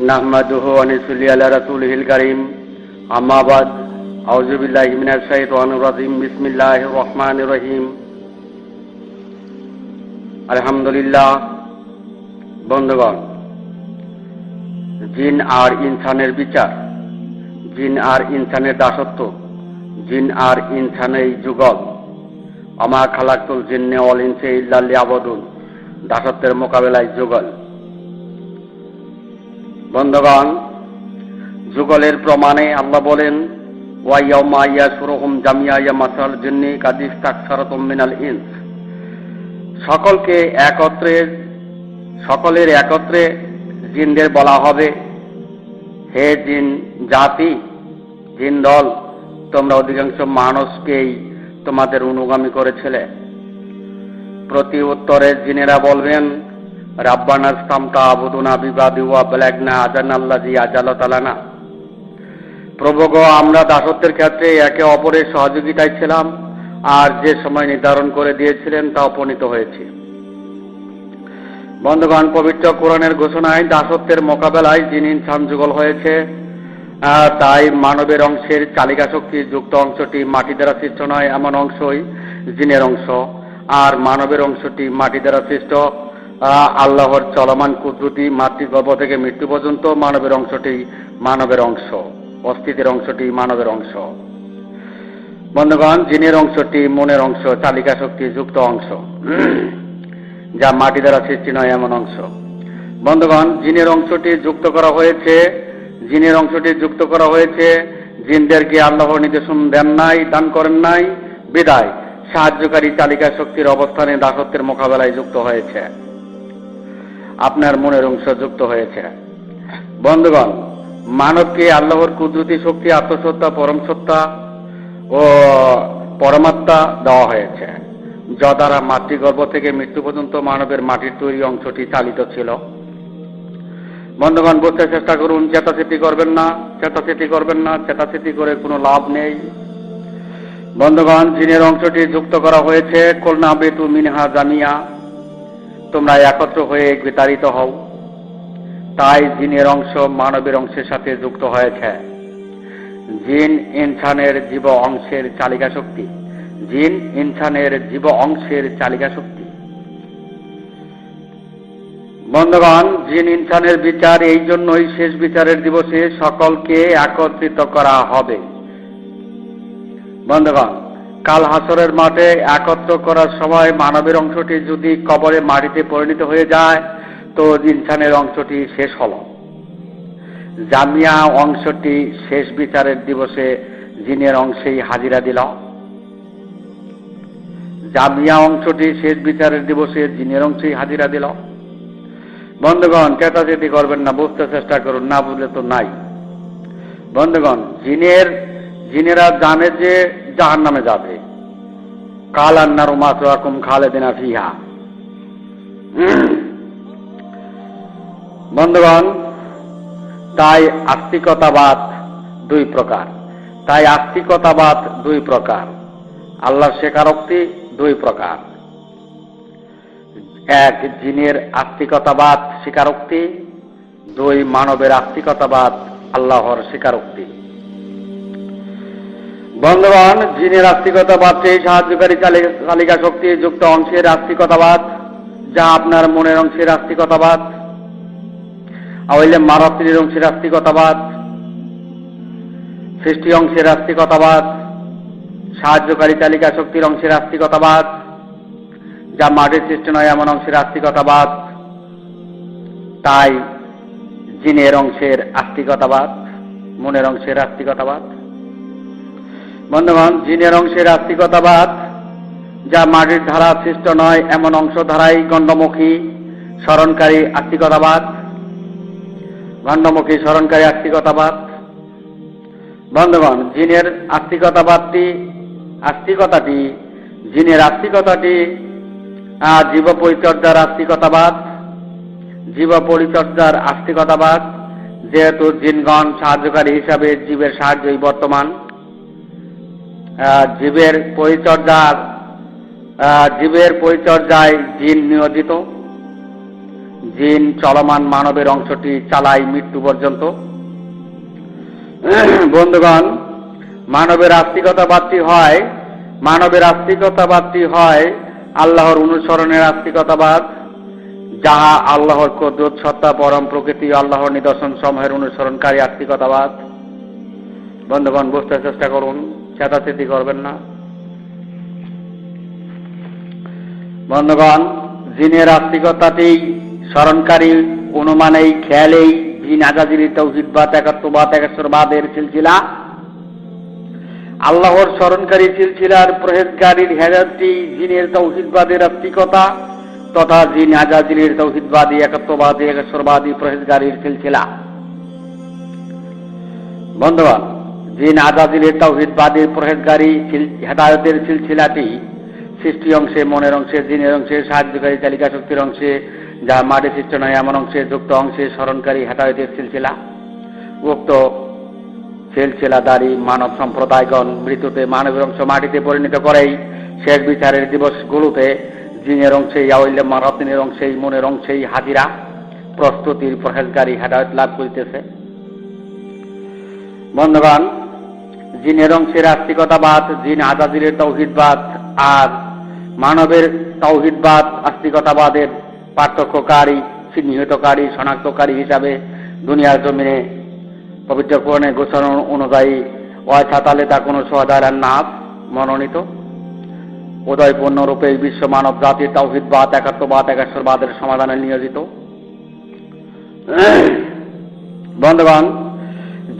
নাহমাদুহু ওয়া নুসাল্লি আলা রাসূলিহিল কারীম। আম্মা বাদ, আউযু বিল্লাহি মিনাশ শাইতানির রাজীম। বিসমিল্লাহির রহমানির রহিম। আলহামদুলিল্লাহ। বন্ধুগণ, জিন আর ইনসানের বিচার, জিন আর ইনসানের দাসত্ব, জিন আর ইনসানের যুগল, আমা খালাকতুল জিন্না ওয়াল ইনসা ইল্লা লিয়াবুদুন, দাসত্বের মোকাবেলায় যুগল। বন্ধুগণ, যুগলের প্রমাণে আল্লাহ বলেন, ওয়া ইয়াউমা ইয়াশুরুহুম জামিআ ইয়া মাসাল জিন্নি কাদিস্তাকসারাতুম মিনাল ইনস। সকলের একত্রে জিনদের বলা হবে, হে জিন জাতি, জিন দল, তোমরা অধিকাংশ মানুষকেই তোমাদের অনুগামী করেছিলে। প্রতি উত্তরে জিনেরা বলবেন, রাব্বানা ইসতামতা আবুদুনা বিবাদি ওয়া বালাগনা আজানাল্লাযী আজালাতা লানা। প্রভু গো, আমরা দাসত্বের ক্ষেত্রে একে অপরের সহযোগিতায় ছিলাম, আর যে সময় নির্ধারণ করে দিয়েছিলেন তা উপনীত হয়েছে। বন্ধুগণ, পবিত্র কোরআনের ঘোষণায় দাসত্বের মোকাবেলায় জিন ইনসান যুগল হয়েছে। তাই মানবের অংশের চালিকা শক্তি যুক্ত অংশটি মাটি দ্বারা সৃষ্ট নয়, এমন অংশই জিনের অংশ। আর মানবের অংশটি মাটি দ্বারা সৃষ্ট। আল্লাহর চলমান কুদরতি মাতৃগর্ভ থেকে মৃত্যু পর্যন্ত মানবের অংশটি মানবের অংশ, অস্তিত্বের অংশটি মানবের অংশ। বন্ধুগণ, জিনের অংশটি মনের অংশ, চালিকা শক্তি যুক্ত অংশ, যা মাটি দ্বারা সৃষ্টি নয় এমন অংশ। বন্ধুগণ, জিনের অংশটি যুক্ত করা হয়েছে জিনদেরকে আল্লাহর নির্দেশন দান করেন নাই, বিদায় সাহায্যকারী চালিকা শক্তির অবস্থানে দাসত্বের মোকাবেলায় যুক্ত হয়েছে। আপনার মনের অংশ যুক্ত হয়েছে। বন্ধুগণ, মানবকে আল্লাহর কুদরতি শক্তি, আত্মসত্তা, পরম সত্তা ও পরমাত্মা দেওয়া হয়েছে, যা দ্বারা মাতৃগর্ভ থেকে মৃত্যু পর্যন্ত মানবের মাটির তৈরি অংশটি চালিত ছিল। বন্ধুগণ, বুঝতে চেষ্টা করুন, চেতাচেতি করবেন না, চেতাচেতি করে কোনো লাভ নেই। বন্ধুগণ, জিনের অংশটি যুক্ত করা হয়েছে, কুলনা বিতু মিনহা জামিয়া, তোমরা একত্র হয়ে বিতাড়িত হও। তাই জিনের অংশ মানবের অংশের সাথে যুক্ত হয়েছে। জিন ইনসানের জীব অংশের চালিকা শক্তি, জিন ইনসানের জীব অংশের চালিকা শক্তি। বন্ধুগণ, জিন ইনসানের বিচার এই জন্যই শেষ বিচারের দিবসে সকলকে একত্রিত করা হবে। বন্ধুগণ, কাল হাসরের মাঠে একত্র করার সময় মানবের অংশটি যদি কবরে মাটিতে পরিণত হয়ে যায়, তো ইনসানের অংশটি শেষ হল। জামিয়া অংশটি শেষ বিচারের দিবসে জিনের অংশেই হাজিরা দিল। জামিয়া অংশটি শেষ বিচারের দিবসে জিনের অংশেই হাজিরা দিল। বন্ধুগণ, চেতাচেতি করবেন না, বুঝতে চেষ্টা করুন, না বুঝলে তো নাই। বন্ধুগণ, জিনেরা জানে যে জাহান্নামে যাবে। কাল আন্নারু মাসওয়াকুম খালিদিনা ফিহা। বন্ধুগণ, তাই আস্তিকতাবাদ দুই প্রকার, আল্লাহর স্বীকারোক্তি দুই প্রকার। এক, জিনের আস্তিকতাবাদ স্বীকারোক্তি, দুই, মানবের আস্তিকতাবাদ আল্লাহর স্বীকারোক্তি। বন্ধুগণ, জিনের আস্তিকতাবাদটি সাহায্যকারী চালিকা শক্তি যুক্ত অংশের আস্তিকতাবাদ, যা আপনার মনের অংশের আস্তিকতাবাদ, হইলে মারাত্রির অংশের আস্তিকতাবাদ, সৃষ্টি অংশের আস্তিকতাবাদ, সাহায্যকারী চালিকা শক্তির অংশের আস্তিকতাবাদ, যা মাটির সৃষ্টি নয় এমন অংশের আস্তিকতাবাদ। তাই জিনের অংশের আস্তিকতাবাদ, মনের অংশের আস্তিকতাবাদ। বন্ধুগণ, জিনের অংশের আস্তিকতাবাদ, যা মাটির ধারা সৃষ্ট নয় এমন অংশ ধারাই গণ্ডমুখী স্মরণকারী আস্তিকতাবাদ। বন্ধুগণ, জিনের আস্তিকতাটি জীব পরিচর্যার আস্তিকতাবাদ, যেহেতু জিনগণ সাহায্যকারী হিসাবে জীবের সাহায্যই বর্তমান। জীবের পরিচর্যায় জিন নিয়োজিত। জিন চলমান মানবের অংশটি চালায় মৃত্যু পর্যন্ত। বন্ধুগণ, মানবের আস্তিকতাবাদটি হয় আল্লাহর অনুসরণের আস্তিকতাবাদ, যাহা আল্লাহর কুদরত সত্তা পরম প্রকৃতি আল্লাহর নিদর্শন সমূহের অনুসরণকারী আস্তিকতাবাদ। বন্ধুগণ, বুঝতে চেষ্টা করুন, চেতাচেতি করবেন না। বন্ধুগণ, জিনের আস্তিকতাটি স্মরণকারী অনুমানেই খেয়ালেই জিন আজাজির তাওহীদবাদ, একাত্মবাদ, একেশ্বরবাদের সিলসিলা, আল্লাহর স্মরণকারী সিলসিলার পরহেজগারীর হেদায়েতটি জিনের তাওহীদবাদের আস্তিকতা তথা জিন আজাজিরের তাওহীদবাদী, একাত্মবাদী, একেশ্বরবাদী পরহেজগারীর সিলসিলা। বন্ধুগণ, জিন আজাজিরের তাওহীদবাদীর পরহেজগারী হেদায়েতের সিলসিলাটি সৃষ্টি অংশে, মনের অংশে, জিনের অংশে, সাহায্যকারী চালিকা শক্তির অংশে, যা মাটি সৃষ্ট নয় এমন অংশে, যুক্ত অংশে স্মরণকারী হেদায়েতের সিলসিলা। উক্ত সিলসিলাদারী মানব সম্প্রদায়গণ মৃত্যুতে মানবের অংশ মাটিতে পরিণত করেই শেষ বিচারের দিবসগুলোতে জিনের অংশেই, আউলিয়া মারাতিনের অংশেই, মনের অংশেই হাজিরা প্রস্তুতির পরহেজগারী হেদায়েত লাভ করিতেছে। বন্ধুগণ, জিনের অংশের আস্তিকতাবাদ, জিন আজাজিরের তাওহীদবাদ আর মানবের তাওহীদবাদ আস্তিকতাবাদের পার্থক্যকারী, চিহ্নিতকারী, শনাক্তকারী হিসাবে দুনিয়ার জমিনে পবিত্র কোরআনের ঘোষণা অনুযায়ী ওয়াইসাতালে তা কোনো সোহাদার নাস মনোনীত উদয়পূর্ণ রূপে বিশ্ব মানব জাতির তাওহীদবাদ, একাত্মবাদ, একেশ্বরবাদের সমাধানে নিয়োজিত। বন্ধুগণ,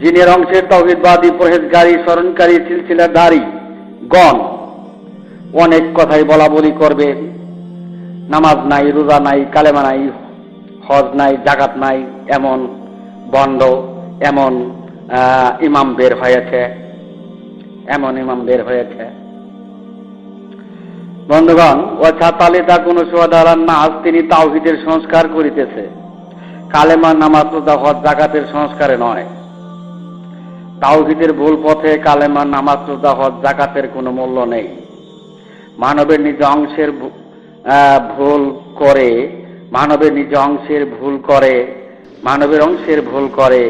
জিনের অংশের তাওহীদবাদী, পরহেজগারী, স্মরণকারী সিলসিলাধারী গণ অনেক কথাই বলা বলি করবে। নামাজ নাই, রোজা নাই, কালেমা নাই, হজ নাই, জাকাত নাই, এমন বন্ড, এমন ইমাম বের হয়েছে। বন্ধুগণ, ওয়াছাতালে তা কোন সোয়াদারান নাস, তিনি তাওহীদের সংস্কার করিতেছে, কালেমা, নামাজ, রোজা, হজ, জাকাতের সংস্কারে নয়। তাওহীদের ভুল পথে কালেমা, নামাজ, রোজা, হজ, জাকাতের কোনো মূল্য নেই। মানবের নিজ অংশের ভুল করে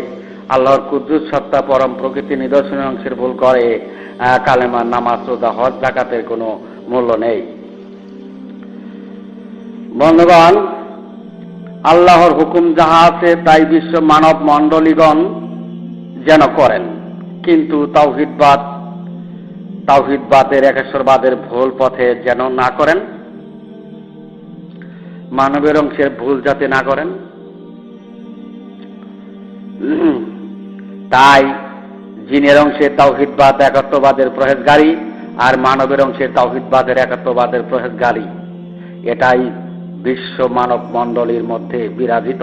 আল্লাহর কুদ্দুস সত্তা পরম প্রকৃতি নিদর্শনের অংশের ভুল করে কালেমা, নামাজ, রোজা, হজ, জাকাতের কোনো মূল্য নেই। বন্ধুগণ, আল্লাহর হুকুম যাহা আছে তাই বিশ্ব মানব মণ্ডলীগণ যেন করেন, কিন্তু তাওহীদবাদের, একেশ্বরবাদের ভুল পথে যেন না করেন, মানবের অংশের ভুল যাতে না করেন। তাই জিনের অংশের তাওহীদবাদ, একাত্মবাদের পরহেজগারী আর মানবের অংশের তাওহীদবাদের, একাত্মবাদের পরহেজগারী, এটাই বিশ্ব মানব মণ্ডলীর মধ্যে বিরাজিত।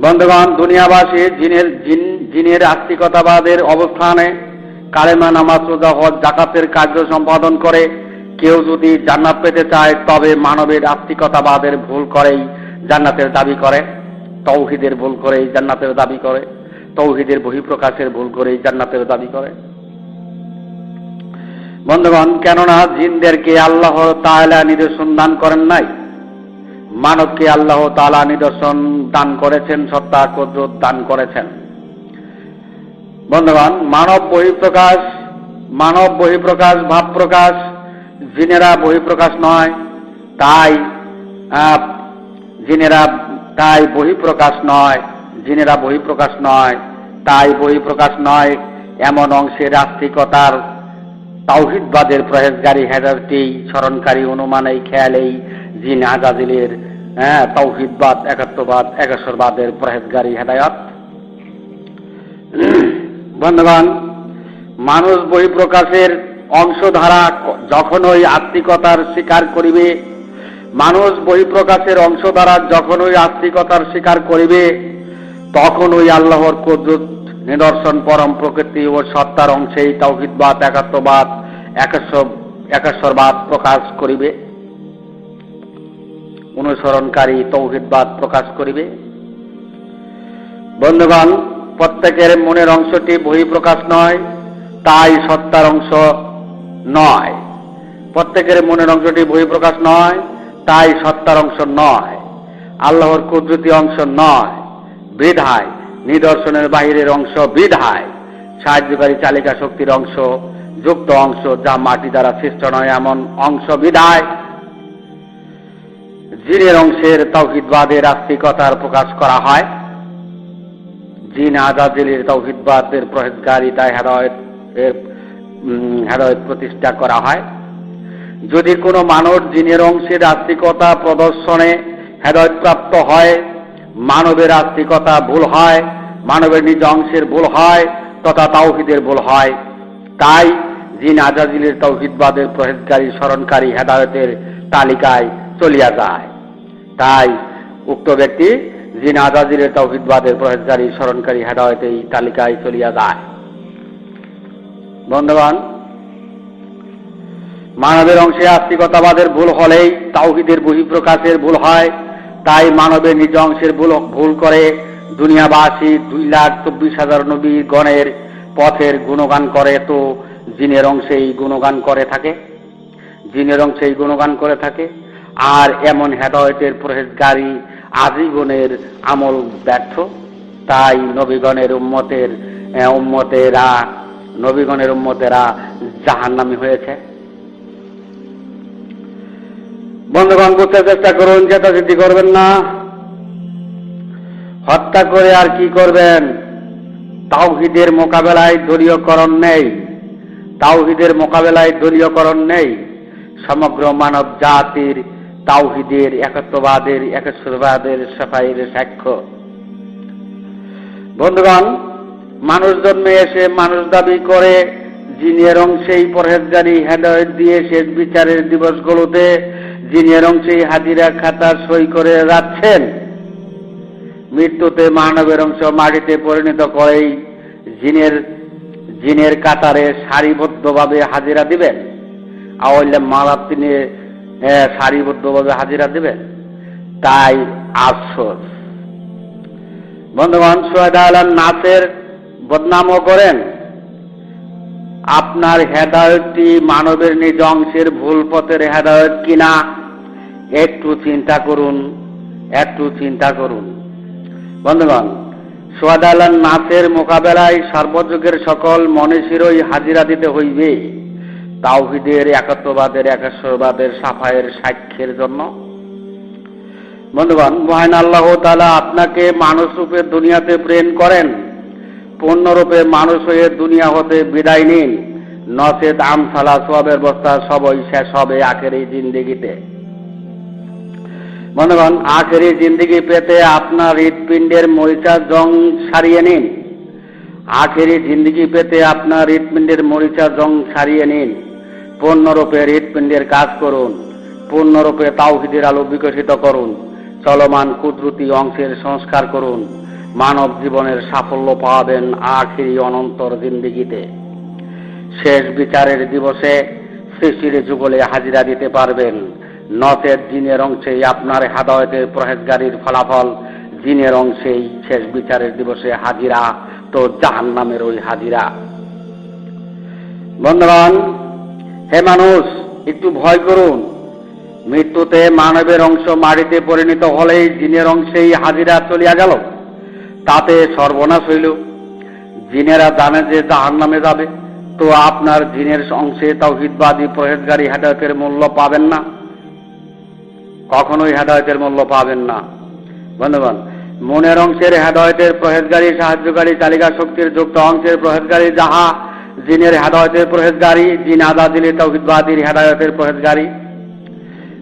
বন্ধুগণ, দুনিয়াবাসী জিনের আস্তিকতাবাদের অবস্থানে কালেমা, নামাজ, রোজা, হজ, জাকাতের কার্য সম্পাদন করে কেউ যদি জান্নাত পেতে চায়, তবে মানবের আস্তিকতাবাদের ভুল করেই জান্নাতের দাবি করে, তাওহীদের ভুল করেই জান্নাতের দাবি করে, তাওহীদের বহিঃপ্রকাশের ভুল করেই জান্নাতের দাবি করে। বন্ধুগণ, কেননা জিনদেরকে আল্লাহ তাআলা নিদর্শন দান করেন নাই, মানবকে আল্লাহ তাআলা নিদর্শন দান করেছেন, সত্তা কুদরত দান করেছেন। বন্ধুগণ, মানব বহিঃপ্রকাশ, ভাব প্রকাশ, জিনেরা বহিঃপ্রকাশ নয়, তাই বহিঃপ্রকাশ নয় এমন অংশের আস্তিকতার তাওহীদবাদের পরহেজগারী হেদায়েতটি স্মরণকারী অনুমানেই খেয়ালেই জিন আজাজিলের তাওহীদবাদ, একাত্মবাদ, একেশ্বরবাদের পরহেজগারী হেদায়েত। বন্ধুগণ, মানুষ বহিঃপ্রকাশের অংশধারা যখনই আস্তিকতার স্বীকার করিবে, তখনই আল্লাহর কুদরত নিদর্শন পরম প্রকৃতি ও সত্তার অংশেই তাওহীদবাদ, একাত্মবাদ, একেশ্বরবাদ প্রকাশ করিবে, অনুসরণকারী তাওহীদবাদ প্রকাশ করিবে। বন্ধুগণ, প্রত্যেকের মনের অংশটি বহিঃপ্রকাশ নয়, তাই সত্তার অংশ নয়। প্রত্যেকের মনের অংশটি বহিঃপ্রকাশ নয়, তাই সত্তার অংশ নয়। আল্লাহর কুদরতি অংশ নয় বিধায়, নিদর্শনের বাহিরের অংশ বিধায়, সাহায্যকারী চালিকা শক্তির অংশ যুক্ত অংশ যা মাটি দ্বারা সৃষ্ট নয় এমন অংশ বিধায় জিনের অংশের তাওহীদবাদের আস্তিকতার প্রকাশ করা হয়। জিন আজাজিলের তাওহীদবাদের প্রহেজগারিতায় হেদায়েত প্রতিষ্ঠা করা হয়। যদি কোনো মানুষ জিনের অংশের আস্তিকতা প্রদর্শনে হেদায়েত প্রাপ্ত হয়, মানবের আস্তিকতা ভুল হয়, মানবের নিজ অংশের ভুল হয় তথা তাওহীদের ভুল হয়। তাই জিন আজাজিলের তাওহীদবাদের প্রহেজগারী স্মরণকারী হেদায়েতের তালিকায় চলিয়া যায়। তাই উক্ত ব্যক্তি জিন আজাজিলের তাওহীদবাদের প্রহেজগারী স্মরণকারী হেদায়েত এই তালিকায় চলিয়া যায়। বন্ধুগণ, মানবের অংশে আস্তিকতাবাদের ভুল হলেই তাওহীদের বহিঃপ্রকাশের ভুল হয়। তাই মানবের নিজ অংশের ভুল করে দুনিয়াবাসী 2,24,000 নবী গণের পথের গুণগান করে, তো জিনের অংশেই গুণগান করে থাকে, জিনের অংশেই গুণগান করে থাকে। আর এমন হেদায়েতের পরহেজগারী আজীবনের আমল ব্যর্থ। তাই নবীগণের উম্মতেরা জাহান্নামী হয়েছে। বন্ধুগণ, বুঝতে চেষ্টা করুন, জেতাজেতি করবেন না। হত্যা করে আর কি করবেন? তাওহীদের মোকাবেলায় দলীয়করণ নেই, তাওহীদের মোকাবেলায় দলীয়করণ নেই। সমগ্র মানব জাতির তাওহীদের একেশ্বরবাদের সাফাইয়ের সাক্ষ্য। বন্ধুগণ, মানুষ জন্মে এসে মানুষ দাবি করে জিনের অংশেই পরহেজগারী হেদায়েত দিয়ে শেষ বিচারের দিবসগুলোতে জিনের অংশেই হাজিরা খাতা সই করে যাচ্ছেন। মৃত্যুতে মানবের অংশ মাটিতে পরিণত করেই জিনের কাতারে সারিবদ্ধভাবে হাজিরা দিবেন। আওয়াইলে মালাপ তিনি সারিবদ্ধভাবে হাজিরা দিবেন। তাই আফসোস। বন্ধুগণ, সুহাদা আলান নাসের বদনামও করেন। আপনার হেদায়েতটি মানবের নিজ অংশের ভুল পথের হেদায়েত কিনা একটু চিন্তা করুন, একটু চিন্তা করুন। বন্ধুগণ, সুহাদা আলান নাসের মোকাবেলায় সর্বযুগের সকল মনীষীরই হাজিরা দিতে হইবে তাওহীদের একেশ্বরবাদের সাফাইয়ের সাক্ষ্যের জন্য। বন্ধুগণ, মহান আল্লাহ তাআলা আপনাকে মানুষ রূপে দুনিয়াতে প্রেরণ করেন। পূর্ণরূপে মানুষ হয়ে দুনিয়া হতে বিদায় নিন, নচেত আমসালা সওয়াবের বস্তা সবই শেষ হবে আখেরি জিন্দেগিতে। বন্ধুগণ, আখেরি জিন্দেগি পেতে আপনার হৃৎপিণ্ডের মরিচা জং সারিয়ে নিন। আখেরি জিন্দেগি পেতে আপনার হৃৎপিণ্ডের মরিচা জং সারিয়ে নিন। পূর্ণরূপে হৃৎপিণ্ডের কাজ করুন, পূর্ণরূপে তাওহীদের আলো বিকশিত করুন, চলমান কুদরতি অংশের সংস্কার করুন। মানব জীবনের সাফল্য পাবেন আখেরি অনন্তর জিন্দেগিতে। শেষ বিচারের দিবসে সৃষ্টির যুগলে হাজিরা দিতে পারবেন, নচেত জিনের অংশেই আপনার হেদায়েতের পরহেজগারির ফলাফল। জিনের অংশেই শেষ বিচারের দিবসে হাজিরা, তো জাহান্নামের ওই হাজিরা। বন্ধুগণ, হে মানুষ, একটু ভয় করুন। মৃত্যুতে মানবের অংশ মাটিতে পরিণত হলেই জিনের অংশেই হাজিরা চলিয়া গেল, তাতে সর্বনাশ হইল। জিনেরা জানে যে জাহান্নামে যাবে, তো আপনার জিনের অংশে তাওহীদবাদী পরহেজগারী হেদায়েতের মূল্য পাবেন না, কখনোই হেদায়েতের মূল্য পাবেন না। বন্ধুগণ, মনের অংশের হেদায়েতের পরহেজগারী সাহায্যকারী চালিকা শক্তির যুক্ত অংশের পরহেজগারী যাহা জিনের হেদায়েতের পরহেজগারী, জিন আজাজিলের তাওহীদবাদীর হেদায়েতের পরহেজগারী।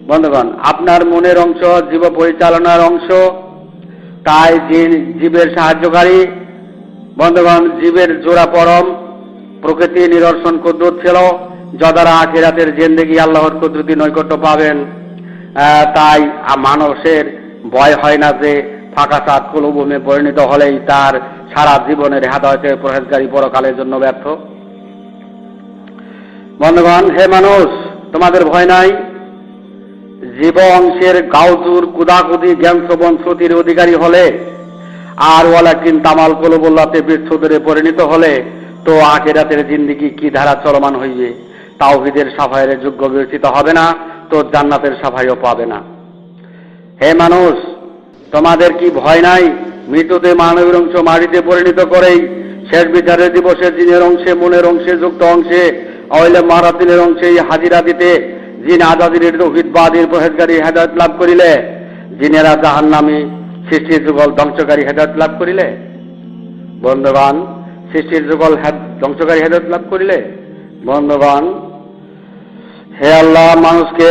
বন্ধুগণ, আপনার মনের অংশ জীব পরিচালনার অংশ, তাই জিন জীবের সাহায্যকারী। বন্ধুগণ, জীবের জোড়া পরম প্রকৃতি নিদর্শন কুদরত ছিল, যদ্বারা আখিরাতের জিন্দেগি আল্লাহর কুদরতি নৈকট্য পাবেন। তাই মানুষের ভয় হয় না যে ফাঁকা চাঁদ কুলভূমে পরিণত হলেই তার সারা জীবনের হেদায়েতের পরহেজগারী পরকালের জন্য ব্যর্থ। বন্ধুগণ, হে মানুষ, তোমাদের ভয় নাই। জীব অংশের গাউজুর কুদাকুদি জ্ঞান শ্রবণ শ্রুতির অধিকারী হলে আর ওয়ালাকিন তামাল কলবুল্লাতে বিচ্ছুদরে পরিণত হলে তো আখিরাতের জিন্দেগি কি ধারা চলমান হইবে? তাওহীদের সাফাইয়ের যোগ্য বিবেচিত হবে না, তো জান্নাতের সাফাইও পাবে না। হে মানুষ, তোমাদের কি ভয় নাই? মৃত্যুতে মানবের অংশ মাটিতে পরিণত করেই শেষ বিচারের দিবসে জিনের অংশে, মনের অংশে, যুক্ত অংশে, অইলে মারাতিনের অংশে হাজিরা দিতে জিন আজাদির তৌহিদবাদীর পরহেজগারী হেদায়েত লাভ করিলে, জিনেরা জাহান্নামী সৃষ্টির যুগল ধ্বংসকারী হেদায়েত লাভ করিলে। বন্ধুগণ, সৃষ্টির যুগল ধ্বংসকারী হেদায়েত লাভ করিলে। বন্ধুগণ, হে আল্লাহ মানুষকে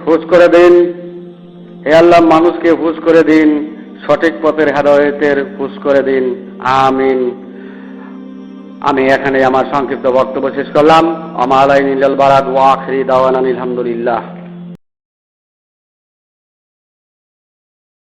হুঁশ করে দিন, হে আল্লাহ মানুষকে হুঁশ করে দিন, সঠিক পথের হেদায়েতের হুঁশ করে দিন। আমিন। আমি এখানে আমার সংক্ষিপ্ত বক্তব্য শেষ করলাম। আমার আলাইনিল বারাক ওয়া আখিরি দাওয়ানা আলহামদুলিল্লাহ।